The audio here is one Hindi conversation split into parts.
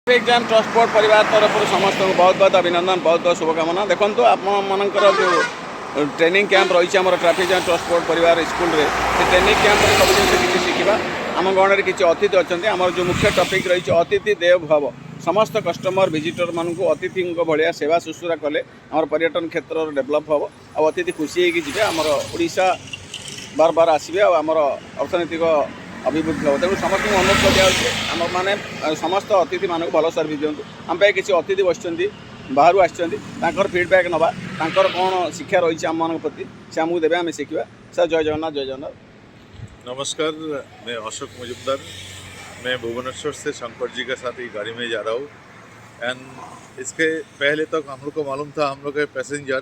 ट्रैफिक जाम ट्रस्ट बोर्ड परिवार तरफ समस्त बहुत बहुत अभिनंदन बहुत बहुत शुभकामना। देखो आपर जो ट्रेनिंग कैंप रही है ट्रैफिक जाम ट्रस्ट बोर्ड परिवार स्कूल रे से ट्रेनिंग कैंप सब जिन किसी शिखा आम गण में किसी अतिथि अच्छा आम जो मुख्य टॉपिक रही अतिथि देव भव समस्त कस्टमर विजिटर मानक अतिथि भाया सेवा शुश्रूषा कले आम पर्यटन क्षेत्र डेभलप हम आ अतिथि खुशी होगी आमर ओडिशा बार बार आसबे आमर अर्थनैतिक अभिवृद्धि हो तेणु समस्त अनुरोध कर मैंने समस्त अतिथि मानक भल सर्विस दिंतु आम किसी अतिथि बस बाहर आसर फीडबैक नवा कौन शिक्षा रही आम मान प्रति से आमको देवे आम शिखा। सर जय जगन्नाथ जय जगन्नाथ। नमस्कार, मैं अशोक मजुमदार। मैं भुवनेश्वर से शंकर जी के साथ ही गाड़ी में जा रहा हूँ। एंड इसके पहले तक हम लोग को मालूम था हम लोग के पैसेंजर,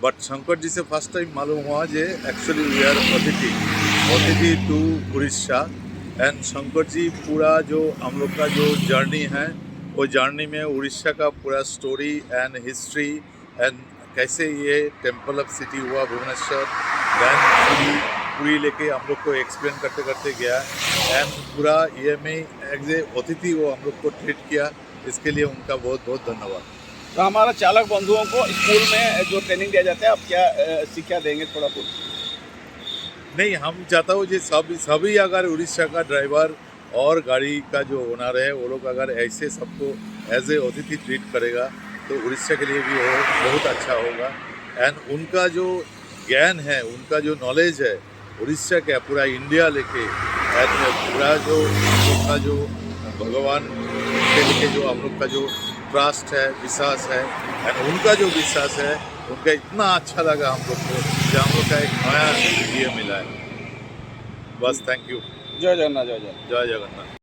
बट शंकर जी से फर्स्ट टाइम मालूम हुआ जे एक्चुअली वी आर अतिथि टू उड़ीसा। एंड शंकर जी पूरा जो हम लोग का जो जर्नी है वो जर्नी में उड़ीसा का पूरा स्टोरी एंड हिस्ट्री एंड कैसे ये टेम्पल ऑफ सिटी हुआ भुवनेश्वर, दैन पूरी लेके हम लोग को एक्सप्लेन करते करते गया। एंड पूरा ये में एज ए अतिथि वो हम लोग को ट्रीट किया, इसके लिए उनका बहुत बहुत धन्यवाद। तो हमारा चालक बंधुओं को स्कूल में जो ट्रेनिंग दिया जाता है आप क्या शिक्षा देंगे थोड़ा बहुत? नहीं, हम चाहता हूँ जी सभी अगर उड़ीसा का ड्राइवर और गाड़ी का जो ओनर है वो लोग अगर ऐसे सबको एज ए अतिथि ट्रीट करेगा तो उड़ीसा के लिए भी वो बहुत अच्छा होगा। एंड उनका जो ज्ञान है, उनका जो नॉलेज है उड़ीसा का पूरा इंडिया लेके, एंड पूरा जो हम लोग का जो भगवान के लेके जो हम लोग का जो ट्रस्ट है, विश्वास है, एंड उनका जो विश्वास है उनका इतना अच्छा लगा हम लोग को कि हम लोग का एक नया ये मिला है। बस थैंक यू। जय जगन्नाथ जय जगन्नाथ। जय जगन्नाथ।